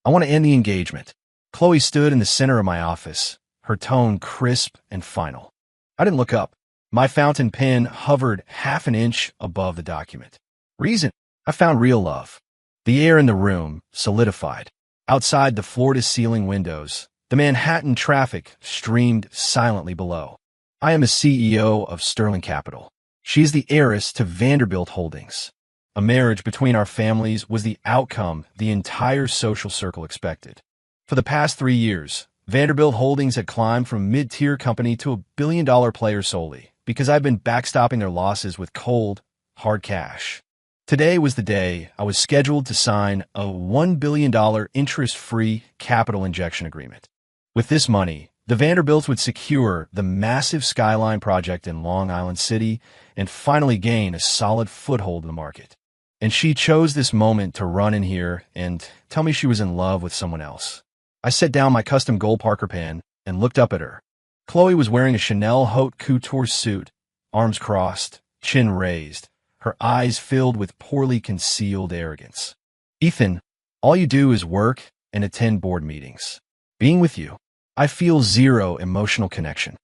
I want to end the engagement. Chloe stood in the center of my office, her tone crisp and final. I didn't look up. My fountain pen hovered half an inch above the document. Reason? I found real love. The air in the room solidified. Outside the floor-to-ceiling windows, the Manhattan traffic streamed silently below. I am a CEO of Sterling Capital. She is the heiress to Vanderbilt Holdings. A marriage between our families was the outcome the entire social circle expected. For the past 3 years, Vanderbilt Holdings had climbed from a mid-tier company to a billion-dollar player solely because I've been backstopping their losses with cold, hard cash. Today was the day I was scheduled to sign a $1 billion interest-free capital injection agreement. With this money, the Vanderbilts would secure the massive Skyline project in Long Island City and finally gain a solid foothold in the market. And she chose this moment to run in here and tell me she was in love with someone else. I set down my custom gold Parker pen and looked up at her. Chloe was wearing a Chanel haute couture suit, arms crossed, chin raised, her eyes filled with poorly concealed arrogance. Ethan, all you do is work and attend board meetings. Being with you, I feel zero emotional connection.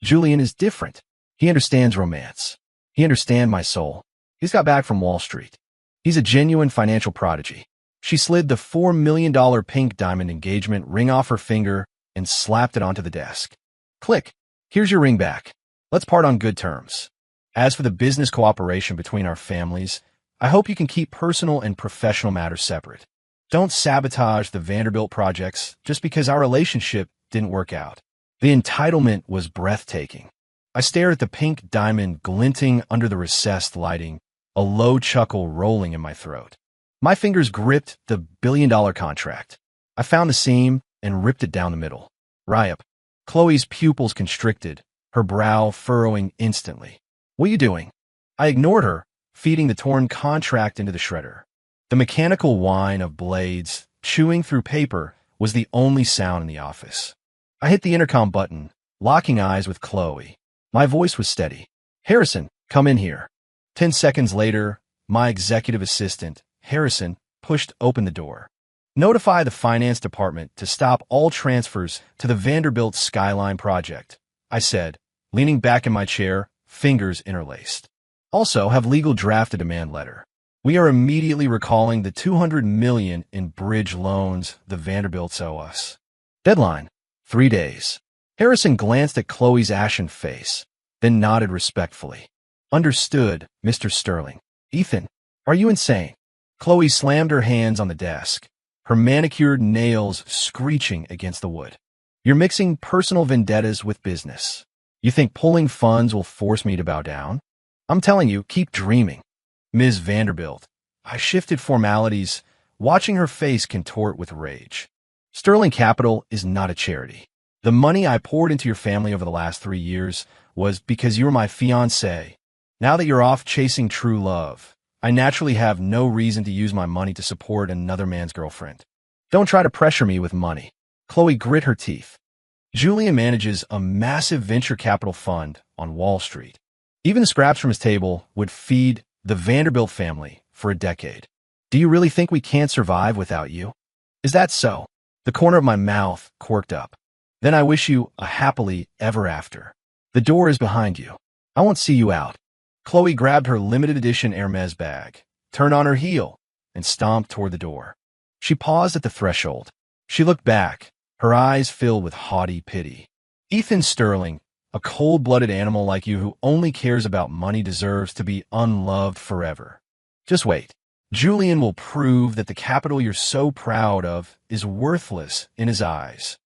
Julian is different. He understands romance. He understands my soul. He's got back from Wall Street. He's a genuine financial prodigy. She slid the $4 million pink diamond engagement ring off her finger and slapped it onto the desk. Click. Here's your ring back. Let's part on good terms. As for the business cooperation between our families, I hope you can keep personal and professional matters separate. Don't sabotage the Vanderbilt projects just because our relationship didn't work out. The entitlement was breathtaking. I stared at the pink diamond glinting under the recessed lighting, a low chuckle rolling in my throat. My fingers gripped the billion-dollar contract. I found the seam and ripped it down the middle. Ryup. Chloe's pupils constricted, her brow furrowing instantly. What are you doing? I ignored her, feeding the torn contract into the shredder. The mechanical whine of blades chewing through paper was the only sound in the office. I hit the intercom button, locking eyes with Chloe. My voice was steady. Harrison, come in here. 10 seconds later, my executive assistant, Harrison, pushed open the door. Notify the finance department to stop all transfers to the Vanderbilt Skyline project, I said, leaning back in my chair, fingers interlaced. Also, have legal draft a demand letter. We are immediately recalling the $200 million in bridge loans the Vanderbilts owe us. Deadline, 3 days. Harrison glanced at Chloe's ashen face, then nodded respectfully. Understood, Mr. Sterling. Ethan, are you insane? Chloe slammed her hands on the desk, her manicured nails screeching against the wood. You're mixing personal vendettas with business. You think pulling funds will force me to bow down? I'm telling you, keep dreaming. Ms. Vanderbilt. I shifted formalities, watching her face contort with rage. Sterling Capital is not a charity. The money I poured into your family over the last 3 years was because you were my fiancé. Now that you're off chasing true love, I naturally have no reason to use my money to support another man's girlfriend. Don't try to pressure me with money. Chloe grit her teeth. Julian manages a massive venture capital fund on Wall Street. Even the scraps from his table would feed the Vanderbilt family for a decade. Do you really think we can't survive without you? Is that so? The corner of my mouth quirked up. Then I wish you a happily ever after. The door is behind you. I won't see you out. Chloe grabbed her limited edition Hermes bag, turned on her heel, and stomped toward the door. She paused at the threshold. She looked back, her eyes filled with haughty pity. Ethan Sterling, a cold-blooded animal like you who only cares about money, deserves to be unloved forever. Just wait. Julian will prove that the capital you're so proud of is worthless in his eyes.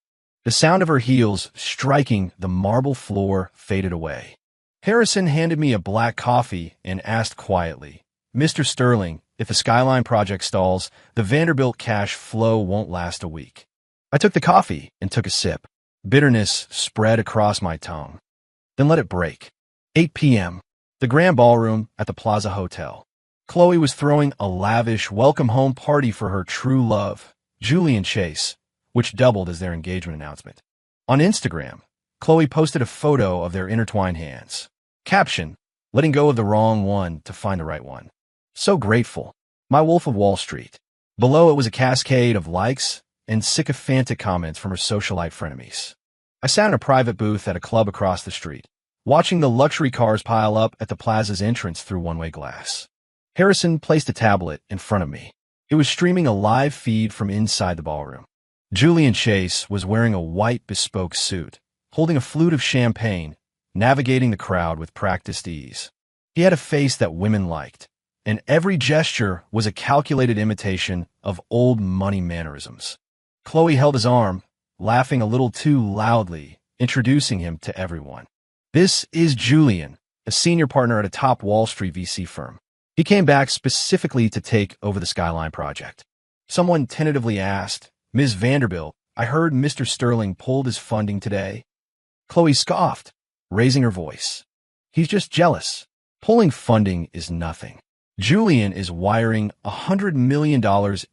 The sound of her heels striking the marble floor faded away. Harrison handed me a black coffee and asked quietly, Mr. Sterling, if the Skyline project stalls, the Vanderbilt cash flow won't last a week. I took the coffee and took a sip. Bitterness spread across my tongue. Then let it break. 8 p.m. The Grand Ballroom at the Plaza Hotel. Chloe was throwing a lavish welcome home party for her true love, Julian Chase, which doubled as their engagement announcement. On Instagram, Chloe posted a photo of their intertwined hands. Caption, letting go of the wrong one to find the right one. So grateful. My Wolf of Wall Street. Below it was a cascade of likes and sycophantic comments from her socialite frenemies. I sat in a private booth at a club across the street, watching the luxury cars pile up at the plaza's entrance through one-way glass. Harrison placed a tablet in front of me. It was streaming a live feed from inside the ballroom. Julian Chase was wearing a white bespoke suit, holding a flute of champagne, navigating the crowd with practiced ease. He had a face that women liked, and every gesture was a calculated imitation of old money mannerisms. Chloe held his arm, laughing a little too loudly, introducing him to everyone. This is Julian, a senior partner at a top Wall Street VC firm. He came back specifically to take over the Skyline project. Someone tentatively asked, "Ms. Vanderbilt, I heard Mr. Sterling pulled his funding today." Chloe scoffed, raising her voice. "He's just jealous. Pulling funding is nothing. Julian is wiring $100 million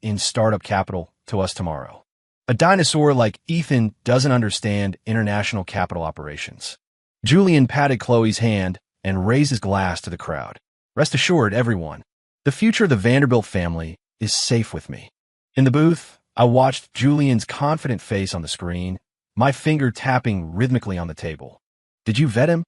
in startup capital to us tomorrow. A dinosaur like Ethan doesn't understand international capital operations." Julian patted Chloe's hand and raised his glass to the crowd. "Rest assured, everyone, the future of the Vanderbilt family is safe with me." In the booth, I watched Julian's confident face on the screen, my finger tapping rhythmically on the table. "Did you vet him?"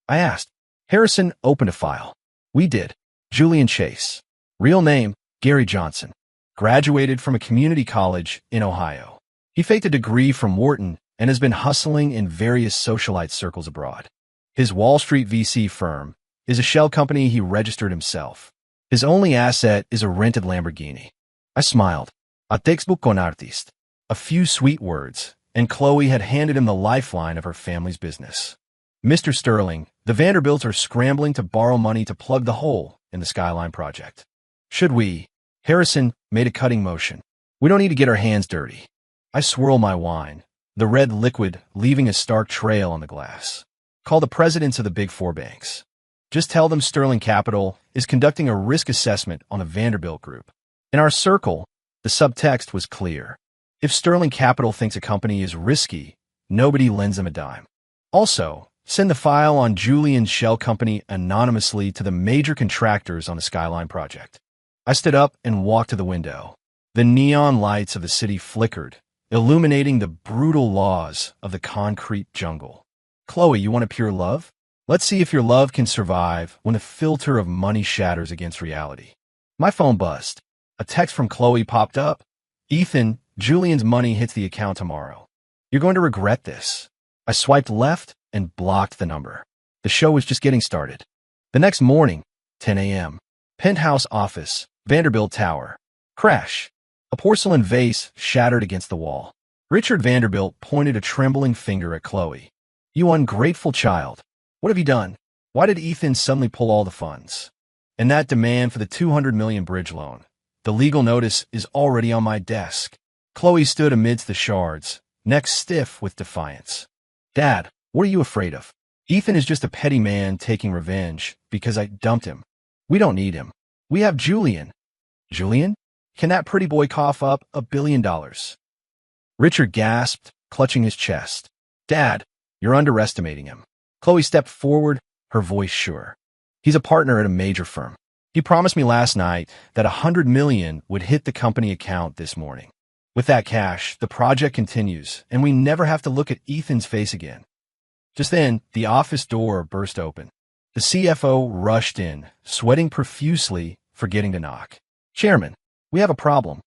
I asked. Harrison opened a file. "We did. Julian Chase. Real name, Gary Johnson. Graduated from a community college in Ohio. He faked a degree from Wharton and has been hustling in various socialite circles abroad. His Wall Street VC firm is a shell company he registered himself. His only asset is a rented Lamborghini." I smiled. "A textbook con artist." A few sweet words, and Chloe had handed him the lifeline of her family's business. "Mr. Sterling, the Vanderbilts are scrambling to borrow money to plug the hole in the Skyline project. Should we?" Harrison made a cutting motion. "We don't need to get our hands dirty." I swirl my wine, the red liquid leaving a stark trail on the glass. "Call the presidents of the big four banks. Just tell them Sterling Capital is conducting a risk assessment on the Vanderbilt Group." In our circle, the subtext was clear. If Sterling Capital thinks a company is risky, nobody lends them a dime. Also, send the file on Julian's shell company anonymously to the major contractors on the Skyline project. I stood up and walked to the window. The neon lights of the city flickered, illuminating the brutal laws of the concrete jungle. "Chloe, you want a pure love? Let's see if your love can survive when the filter of money shatters against reality." My phone buzzed. A text from Chloe popped up. "Ethan, Julian's money hits the account tomorrow. You're going to regret this." I swiped left and blocked the number. The show was just getting started. The next morning, 10 a.m., penthouse office, Vanderbilt Tower. Crash. A porcelain vase shattered against the wall. Richard Vanderbilt pointed a trembling finger at Chloe. "You ungrateful child. What have you done? Why did Ethan suddenly pull all the funds? And that demand for the $200 million bridge loan. The legal notice is already on my desk." Chloe stood amidst the shards, neck stiff with defiance. "Dad, what are you afraid of? Ethan is just a petty man taking revenge because I dumped him. We don't need him. We have Julian." "Julian? Can that pretty boy cough up $1 billion?" Richard gasped, clutching his chest. "Dad, you're underestimating him." Chloe stepped forward, her voice sure. "He's a partner at a major firm. He promised me last night that $100 million would hit the company account this morning. With that cash, the project continues, and we never have to look at Ethan's face again." Just then, the office door burst open. The CFO rushed in, sweating profusely, forgetting to knock. "Chairman, we have a problem."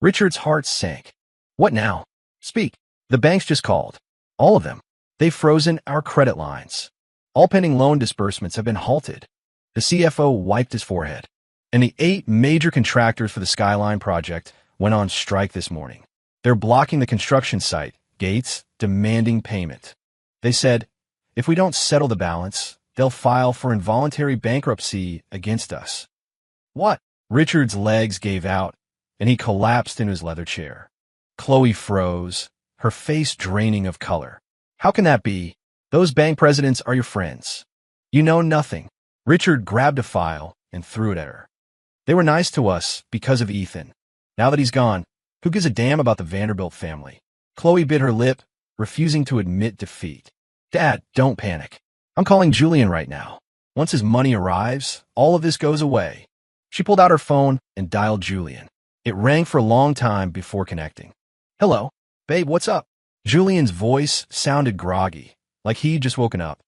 Richard's heart sank. "What now? Speak." "The banks just called. All of them. They've frozen our credit lines. All pending loan disbursements have been halted." The CFO wiped his forehead. "And the 8 major contractors for the Skyline project went on strike this morning. They're blocking the construction site, gates, demanding payment. They said, if we don't settle the balance, they'll file for involuntary bankruptcy against us." "What?" Richard's legs gave out, and he collapsed into his leather chair. Chloe froze, her face draining of color. "How can that be? Those bank presidents are your friends. You know nothing." Richard grabbed a file and threw it at her. "They were nice to us because of Ethan. Now that he's gone, who gives a damn about the Vanderbilt family?" Chloe bit her lip, refusing to admit defeat. "Dad, don't panic. I'm calling Julian right now. Once his money arrives, all of this goes away." She pulled out her phone and dialed Julian. It rang for a long time before connecting. Hello. Babe, what's up? Julian's voice sounded groggy, like he'd just woken up.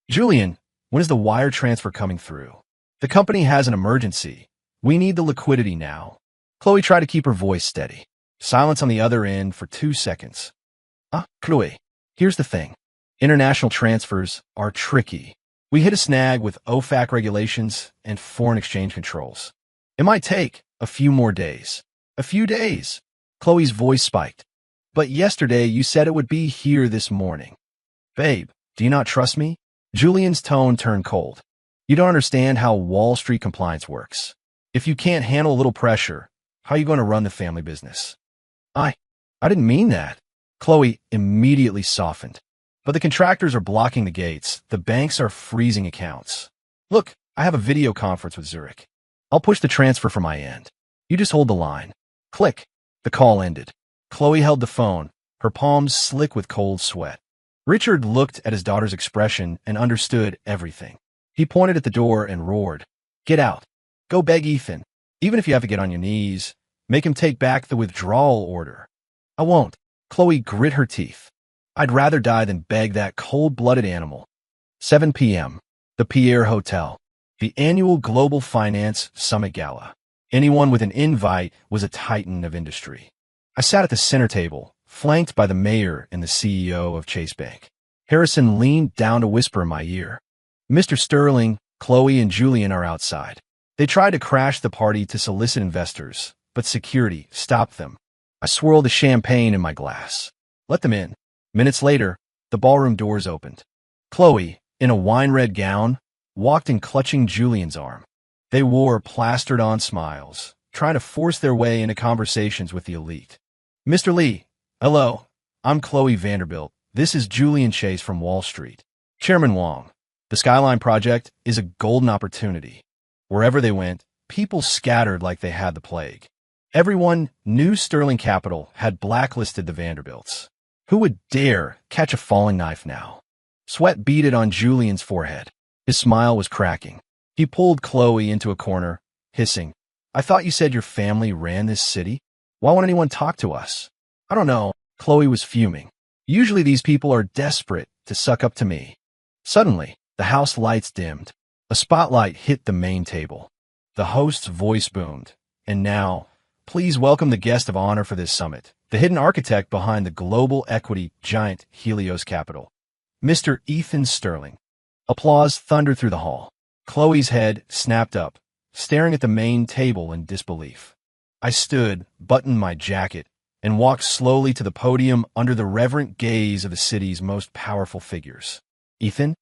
Julian, when is the wire transfer coming through? The company has an emergency. We need the liquidity now. Chloe tried to keep her voice steady. Silence on the other end for 2 seconds. Chloe, here's the thing. International transfers are tricky. We hit a snag with OFAC regulations and foreign exchange controls. It might take a few more days. A few days. Chloe's voice spiked. But yesterday you said it would be here this morning. Babe, do you not trust me? Julian's tone turned cold. You don't understand how Wall Street compliance works. If you can't handle a little pressure, how are you going to run the family business? I didn't mean that. Chloe immediately softened. But the contractors are blocking the gates. The banks are freezing accounts. Look, I have a video conference with Zurich. I'll push the transfer from my end. You just hold the line. Click. The call ended. Chloe held the phone, her palms slick with cold sweat. Richard looked at his daughter's expression and understood everything. He pointed at the door and roared, "Get out. Go beg Ethan. Even if you have to get on your knees, make him take back the withdrawal order." "I won't." Chloe grit her teeth. "I'd rather die than beg that cold-blooded animal." 7 p.m. The Pierre Hotel. The annual Global Finance Summit Gala. Anyone with an invite was a titan of industry. I sat at the center table, flanked by the mayor and the CEO of Chase Bank. Harrison leaned down to whisper in my ear. "Mr. Sterling, Chloe and Julian are outside." They tried to crash the party to solicit investors, but security stopped them. I swirled the champagne in my glass. Let them in. Minutes later, the ballroom doors opened. Chloe, in a wine-red gown, walked in clutching Julian's arm. They wore plastered-on smiles, trying to force their way into conversations with the elite. "Mr. Lee, hello. I'm Chloe Vanderbilt. This is Julian Chase from Wall Street. Chairman Wong, the Skyline Project is a golden opportunity." Wherever they went, people scattered like they had the plague. Everyone knew Sterling Capital had blacklisted the Vanderbilts. Who would dare catch a falling knife now? Sweat beaded on Julian's forehead. His smile was cracking. He pulled Chloe into a corner, hissing, "I thought you said your family ran this city? Why won't anyone talk to us?" "I don't know." Chloe was fuming. "Usually these people are desperate to suck up to me." Suddenly, the house lights dimmed. A spotlight hit the main table. The host's voice boomed. "And now, please welcome the guest of honor for this summit, the hidden architect behind the global equity giant Helios Capital, Mr. Ethan Sterling." Applause thundered through the hall. Chloe's head snapped up, staring at the main table in disbelief. I stood, buttoned my jacket, and walked slowly to the podium under the reverent gaze of the city's most powerful figures. Ethan?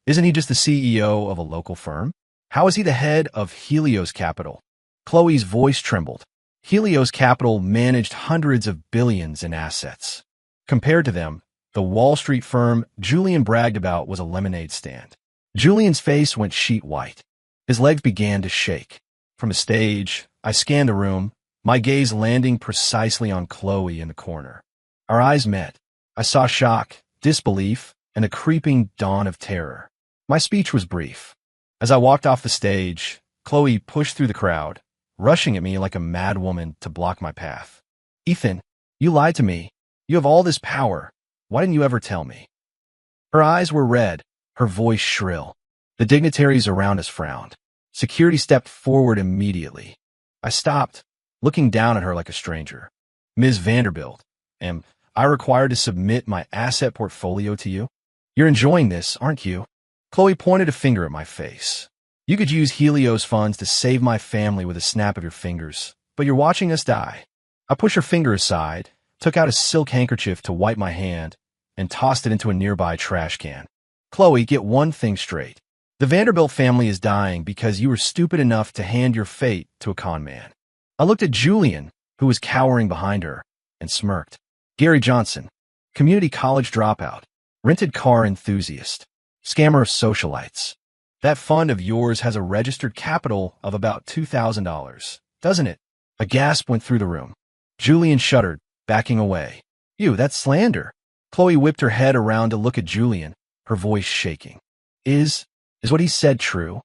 Isn't he just the CEO of a local firm? How is he the head of Helios Capital? Chloe's voice trembled. Helios Capital managed hundreds of billions in assets. Compared to them, the Wall Street firm Julian bragged about was a lemonade stand. Julian's face went sheet white. His legs began to shake. From the stage, I scanned the room, my gaze landing precisely on Chloe in the corner. Our eyes met. I saw shock, disbelief, and a creeping dawn of terror. My speech was brief. As I walked off the stage, Chloe pushed through the crowd, rushing at me like a mad woman to block my path. "Ethan, you lied to me. You have all this power. Why didn't you ever tell me?" Her eyes were red, her voice shrill. The dignitaries around us frowned. Security stepped forward immediately. I stopped, looking down at her like a stranger. "Ms. Vanderbilt, am I required to submit my asset portfolio to you? You're enjoying this, aren't you?" Chloe pointed a finger at my face. "You could use Helios funds to save my family with a snap of your fingers, but you're watching us die." I pushed her finger aside, took out a silk handkerchief to wipe my hand, and tossed it into a nearby trash can. "Chloe, get one thing straight. The Vanderbilt family is dying because you were stupid enough to hand your fate to a con man." I looked at Julian, who was cowering behind her, and smirked. "Gary Johnson, community college dropout, rented car enthusiast, scammer of socialites. That fund of yours has a registered capital of about $2,000, doesn't it?" A gasp went through the room. Julian shuddered, backing away. That's slander." Chloe whipped her head around to look at Julian, her voice shaking. Is what he said true?"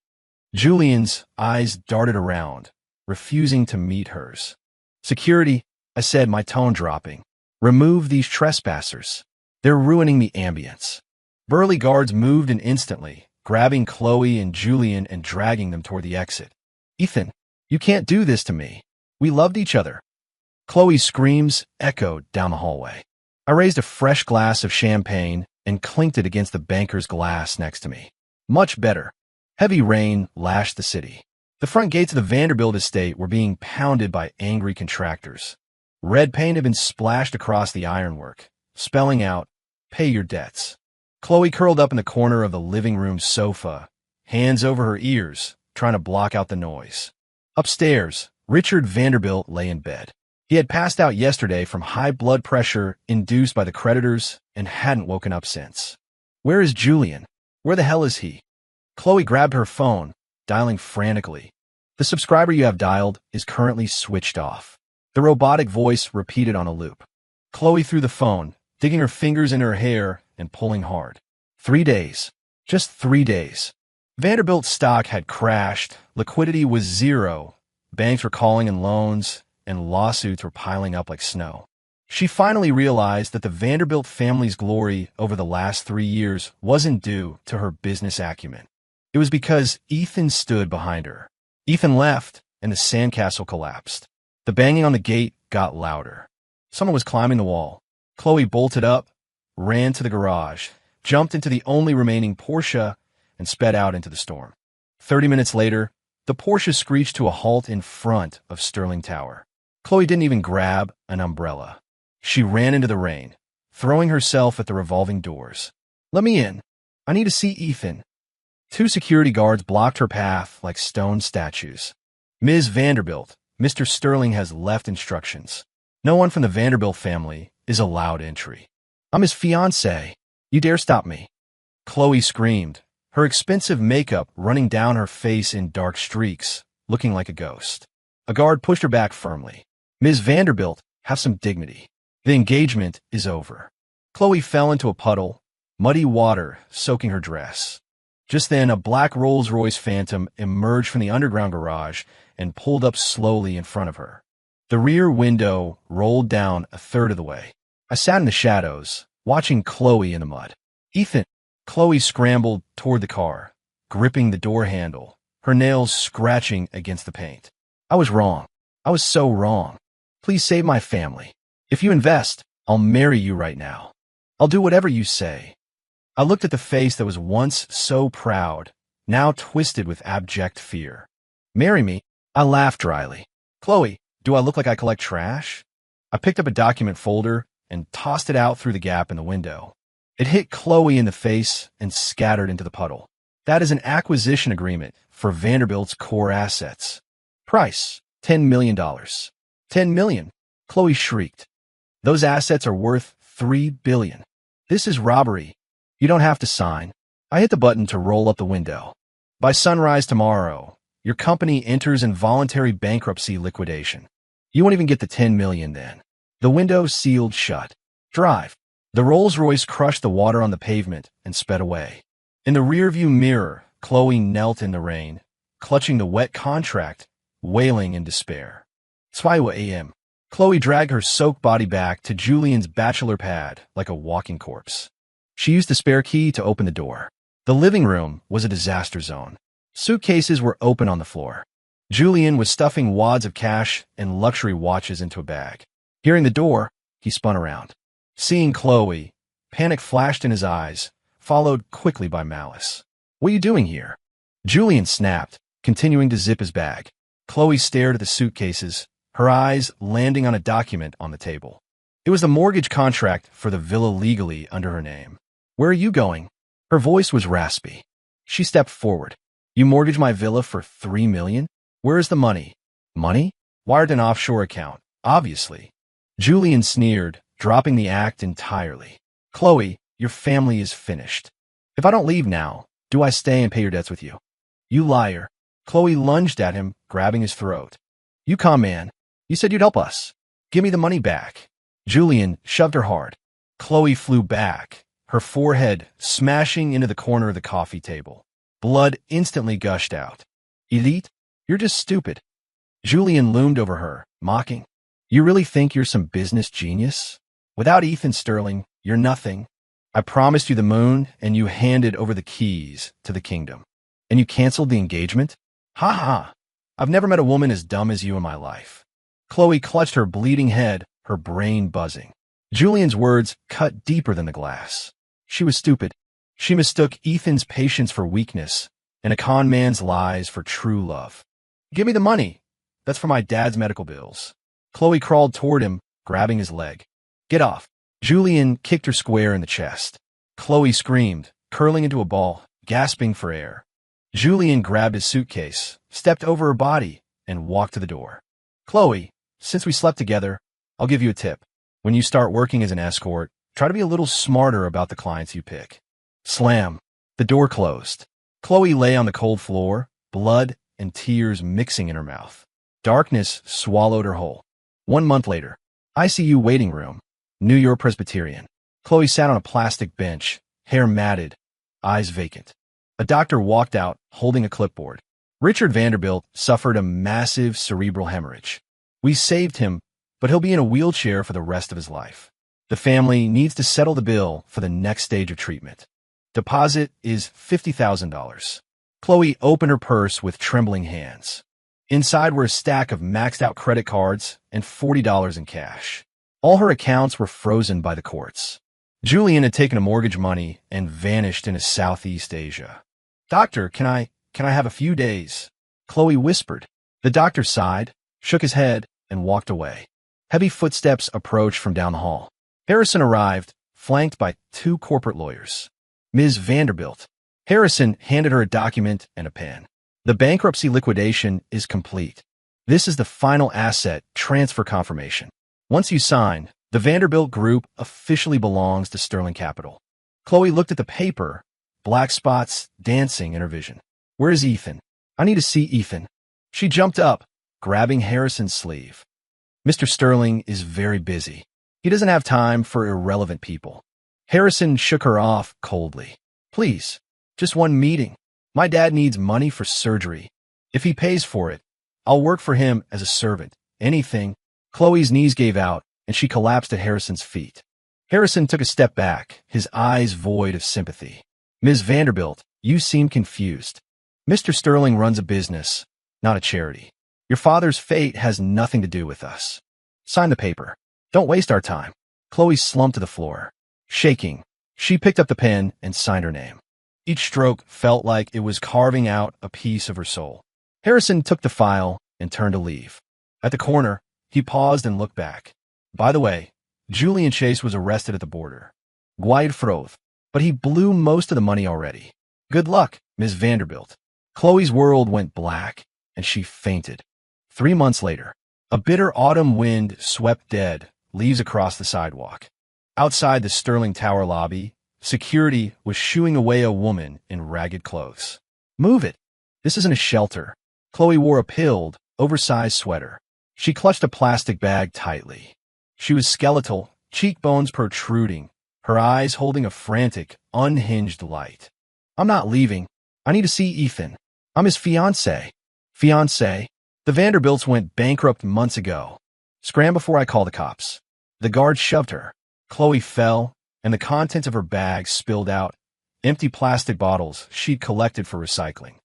Julian's eyes darted around, refusing to meet hers. Security I said, my tone dropping. Remove these trespassers. They're ruining the ambience. Burly guards moved in instantly, grabbing Chloe and Julian and dragging them toward the exit. Ethan, you can't do this to me. We loved each other. Chloe's screams echoed down the hallway. I raised a fresh glass of champagne and clinked it against the banker's glass next to me. Much better. Heavy rain lashed the city. The front gates of the Vanderbilt estate were being pounded by angry contractors. Red paint had been splashed across the ironwork, spelling out, "Pay your debts." Chloe curled up in the corner of the living room sofa, hands over her ears, trying to block out the noise. Upstairs, Richard Vanderbilt lay in bed. He had passed out yesterday from high blood pressure induced by the creditors and hadn't woken up since. Where is Julian? Where the hell is he? Chloe grabbed her phone, dialing frantically. The subscriber you have dialed is currently switched off. The robotic voice repeated on a loop. Chloe threw the phone, digging her fingers in her hair and pulling hard. 3 days. Just 3 days. Vanderbilt's stock had crashed, liquidity was zero, banks were calling in loans, and lawsuits were piling up like snow. She finally realized that the Vanderbilt family's glory over the last 3 years wasn't due to her business acumen. It was because Ethan stood behind her. Ethan left, and the sandcastle collapsed. The banging on the gate got louder. Someone was climbing the wall. Chloe bolted up, ran to the garage, jumped into the only remaining Porsche, and sped out into the storm. 30 minutes later, the Porsche screeched to a halt in front of Sterling Tower. Chloe didn't even grab an umbrella. She ran into the rain, throwing herself at the revolving doors. "Let me in. I need to see Ethan." 2 security guards blocked her path like stone statues. "Ms. Vanderbilt, Mr. Sterling has left instructions. No one from the Vanderbilt family is allowed entry. I'm his fiancée. You dare stop me?" Chloe screamed, her expensive makeup running down her face in dark streaks, looking like a ghost. A guard pushed her back firmly. "Ms. Vanderbilt, have some dignity. The engagement is over." Chloe fell into a puddle, muddy water soaking her dress. Just then, a black Rolls-Royce Phantom emerged from the underground garage and pulled up slowly in front of her. The rear window rolled down a third of the way. I sat in the shadows, watching Chloe in the mud. "Ethan!" Chloe scrambled toward the car, gripping the door handle, her nails scratching against the paint. "I was wrong. I was so wrong. Please save my family. If you invest, I'll marry you right now. I'll do whatever you say." I looked at the face that was once so proud, now twisted with abject fear. "Marry me?" I laughed dryly. "Chloe, do I look like I collect trash?" I picked up a document folder and tossed it out through the gap in the window. It hit Chloe in the face and scattered into the puddle. "That is an acquisition agreement for Vanderbilt's core assets. Price, $10 million. $10 million. Chloe shrieked. "Those assets are worth $3 billion. This is robbery. You don't have to sign." I hit the button to roll up the window. "By sunrise tomorrow, your company enters involuntary bankruptcy liquidation. You won't even get the $10 million then." The window sealed shut. "Drive." The Rolls-Royce crushed the water on the pavement and sped away. In the rearview mirror, Chloe knelt in the rain, clutching the wet contract, wailing in despair. 2 a.m. Chloe dragged her soaked body back to Julian's bachelor pad like a walking corpse. She used the spare key to open the door. The living room was a disaster zone. Suitcases were open on the floor. Julian was stuffing wads of cash and luxury watches into a bag. Hearing the door, he spun around. Seeing Chloe, panic flashed in his eyes, followed quickly by malice. "What are you doing here?" Julian snapped, continuing to zip his bag. Chloe stared at the suitcases, her eyes landing on a document on the table. It was the mortgage contract for the villa legally under her name. "Where are you going?" Her voice was raspy. She stepped forward. "You mortgaged my villa for $3 million? Where is the money?" "Money? Wired to an offshore account, obviously." Julian sneered, dropping the act entirely. "Chloe, your family is finished. If I don't leave now, do I stay and pay your debts with you?" "You liar." Chloe lunged at him, grabbing his throat. "You calm, man. You said you'd help us. Give me the money back." Julian shoved her hard. Chloe flew back, her forehead smashing into the corner of the coffee table. Blood instantly gushed out. "Elite, you're just stupid." Julian loomed over her, mocking. You really think you're some business genius? Without Ethan Sterling, you're nothing. I promised you the moon, and you handed over the keys to the kingdom. And you canceled the engagement? Ha ha! I've never met a woman as dumb as you in my life. Chloe clutched her bleeding head, her brain buzzing. Julian's words cut deeper than the glass. She was stupid. She mistook Ethan's patience for weakness, and a con man's lies for true love. Give me the money. That's for my dad's medical bills. Chloe crawled toward him, grabbing his leg. Get off. Julian kicked her square in the chest. Chloe screamed, curling into a ball, gasping for air. Julian grabbed his suitcase, stepped over her body, and walked to the door. Chloe, since we slept together, I'll give you a tip. When you start working as an escort, try to be a little smarter about the clients you pick. Slam. The door closed. Chloe lay on the cold floor, blood and tears mixing in her mouth. Darkness swallowed her whole. 1 month later, ICU waiting room, New York Presbyterian. Chloe sat on a plastic bench, hair matted, eyes vacant. A doctor walked out, holding a clipboard. Richard Vanderbilt suffered a massive cerebral hemorrhage. We saved him, but he'll be in a wheelchair for the rest of his life. The family needs to settle the bill for the next stage of treatment. Deposit is $50,000. Chloe opened her purse with trembling hands. Inside were a stack of maxed-out credit cards and $40 in cash. All her accounts were frozen by the courts. Julian had taken a mortgage money and vanished into Southeast Asia. Doctor, can I have a few days? Chloe whispered. The doctor sighed, shook his head, and walked away. Heavy footsteps approached from down the hall. Harrison arrived, flanked by 2 corporate lawyers. Ms. Vanderbilt. Harrison handed her a document and a pen. The bankruptcy liquidation is complete. This is the final asset transfer confirmation. Once you sign, the Vanderbilt Group officially belongs to Sterling Capital. Chloe looked at the paper, black spots dancing in her vision. Where is Ethan? I need to see Ethan. She jumped up, grabbing Harrison's sleeve. Mr. Sterling is very busy. He doesn't have time for irrelevant people. Harrison shook her off coldly. Please, just one meeting. My dad needs money for surgery. If he pays for it, I'll work for him as a servant. Anything. Chloe's knees gave out, and she collapsed at Harrison's feet. Harrison took a step back, his eyes void of sympathy. Ms. Vanderbilt, you seem confused. Mr. Sterling runs a business, not a charity. Your father's fate has nothing to do with us. Sign the paper. Don't waste our time. Chloe slumped to the floor. Shaking, she picked up the pen and signed her name. Each stroke felt like it was carving out a piece of her soul. Harrison took the file and turned to leave. At the corner, he paused and looked back. By the way, Julian Chase was arrested at the border. Guide Froth, but he blew most of the money already. Good luck, Ms. Vanderbilt. Chloe's world went black, and she fainted. 3 months later, a bitter autumn wind swept dead leaves across the sidewalk. Outside the Sterling Tower lobby, security was shooing away a woman in ragged clothes. Move it. This isn't a shelter. Chloe wore a pilled, oversized sweater. She clutched a plastic bag tightly. She was skeletal, cheekbones protruding, her eyes holding a frantic, unhinged light. I'm not leaving. I need to see Ethan. I'm his fiancé. Fiancé? The Vanderbilts went bankrupt months ago. Scram before I call the cops. The guard shoved her. Chloe fell, and the contents of her bag spilled out, empty plastic bottles she'd collected for recycling.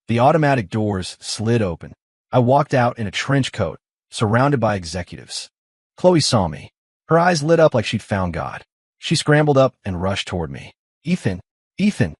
The automatic doors slid open. I walked out in a trench coat, surrounded by executives. Chloe saw me. Her eyes lit up like she'd found God. She scrambled up and rushed toward me. Ethan! Ethan!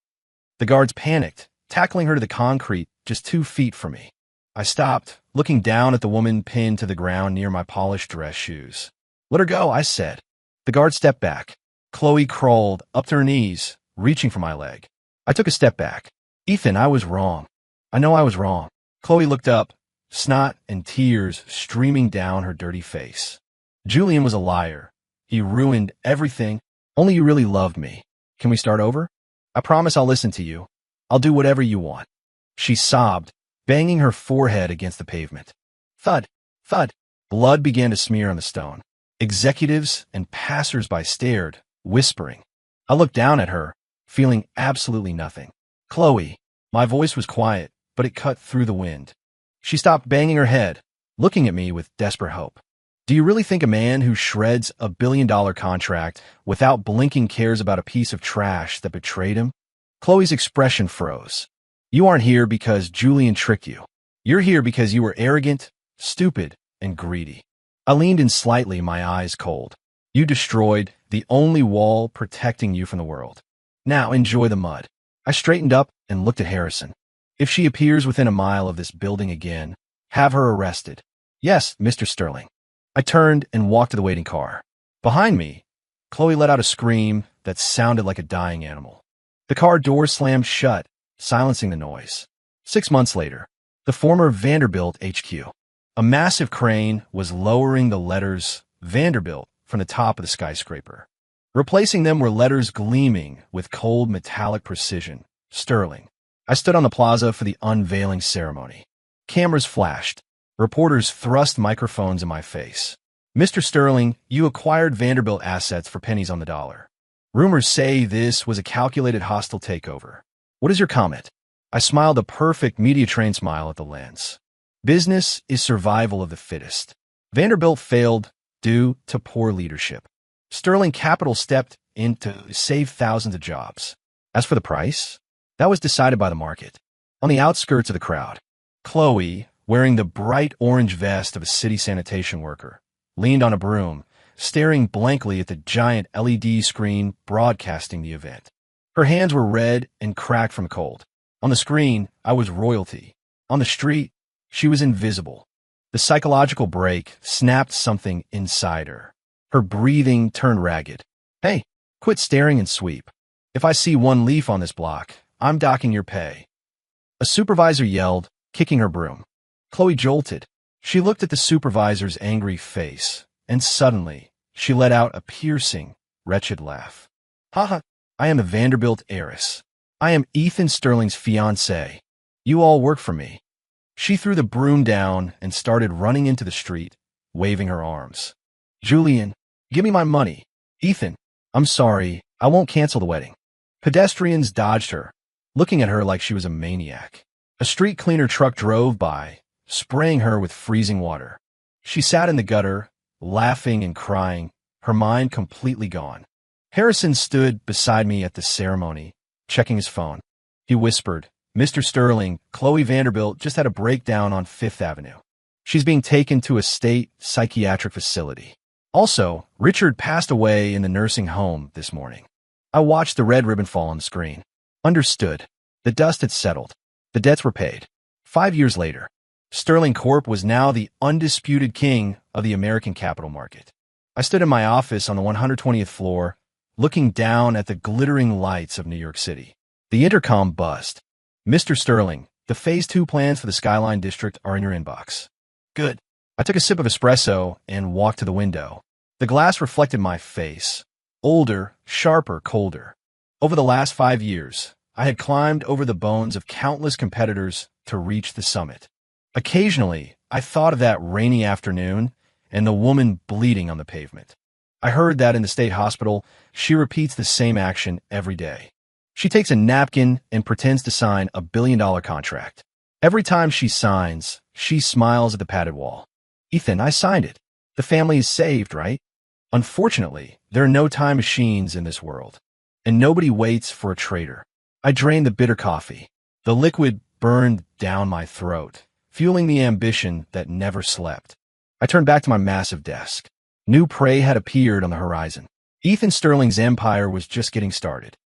The guards panicked, tackling her to the concrete just 2 feet from me. I stopped, looking down at the woman pinned to the ground near my polished dress shoes. Let her go, I said. The guard stepped back. Chloe crawled up to her knees, reaching for my leg. I took a step back. Ethan, I was wrong. I know I was wrong. Chloe looked up, snot and tears streaming down her dirty face. Julian was a liar. He ruined everything. Only you really loved me. Can we start over? I promise I'll listen to you. I'll do whatever you want. She sobbed, banging her forehead against the pavement. Thud, thud. Blood began to smear on the stone. Executives and passers-by stared, whispering. I looked down at her, feeling absolutely nothing. Chloe. My voice was quiet, but it cut through the wind. She stopped banging her head, looking at me with desperate hope. Do you really think a man who shreds a billion-dollar contract without blinking cares about a piece of trash that betrayed him? Chloe's expression froze. You aren't here because Julian tricked you. You're here because you were arrogant, stupid, and greedy. I leaned in slightly, my eyes cold. You destroyed the only wall protecting you from the world. Now enjoy the mud. I straightened up and looked at Harrison. If she appears within a mile of this building again, have her arrested. Yes, Mr. Sterling. I turned and walked to the waiting car. Behind me, Chloe let out a scream that sounded like a dying animal. The car door slammed shut, silencing the noise. 6 months later, the former Vanderbilt HQ. A massive crane was lowering the letters Vanderbilt from the top of the skyscraper. Replacing them were letters gleaming with cold metallic precision, Sterling. I stood on the plaza for the unveiling ceremony. Cameras flashed. Reporters thrust microphones in my face. Mr. Sterling, you acquired Vanderbilt assets for pennies on the dollar. Rumors say this was a calculated hostile takeover. What is your comment? I smiled a perfect media trained smile at the lens. Business is survival of the fittest. Vanderbilt failed due to poor leadership. Sterling Capital stepped in to save thousands of jobs. As for the price, that was decided by the market. On the outskirts of the crowd, Chloe, wearing the bright orange vest of a city sanitation worker, leaned on a broom, staring blankly at the giant LED screen broadcasting the event. Her hands were red and cracked from cold. On the screen, I was royalty. On the street, she was invisible. The psychological break snapped something inside her. Her breathing turned ragged. Hey, quit staring and sweep. If I see one leaf on this block, I'm docking your pay. A supervisor yelled, kicking her broom. Chloe jolted. She looked at the supervisor's angry face, and suddenly, she let out a piercing, wretched laugh. Haha, I am the Vanderbilt heiress. I am Ethan Sterling's fiancée. You all work for me. She threw the broom down and started running into the street, waving her arms. Julian, give me my money. Ethan, I'm sorry, I won't cancel the wedding. Pedestrians dodged her, looking at her like she was a maniac. A street cleaner truck drove by, spraying her with freezing water. She sat in the gutter, laughing and crying, her mind completely gone. Harrison stood beside me at the ceremony, checking his phone. He whispered, Mr. Sterling, Chloe Vanderbilt just had a breakdown on Fifth Avenue. She's being taken to a state psychiatric facility. Also, Richard passed away in the nursing home this morning. I watched the red ribbon fall on the screen. Understood. The dust had settled. The debts were paid. 5 years later, Sterling Corp was now the undisputed king of the American capital market. I stood in my office on the 120th floor, looking down at the glittering lights of New York City. The intercom buzzed. Mr. Sterling, the Phase 2 plans for the Skyline District are in your inbox. Good. I took a sip of espresso and walked to the window. The glass reflected my face. Older, sharper, colder. Over the last 5 years, I had climbed over the bones of countless competitors to reach the summit. Occasionally, I thought of that rainy afternoon and the woman bleeding on the pavement. I heard that in the state hospital, she repeats the same action every day. She takes a napkin and pretends to sign a billion-dollar contract. Every time she signs, she smiles at the padded wall. Ethan, I signed it. The family is saved, right? Unfortunately, there are no time machines in this world, and nobody waits for a traitor. I drained the bitter coffee. The liquid burned down my throat, fueling the ambition that never slept. I turned back to my massive desk. New prey had appeared on the horizon. Ethan Sterling's empire was just getting started.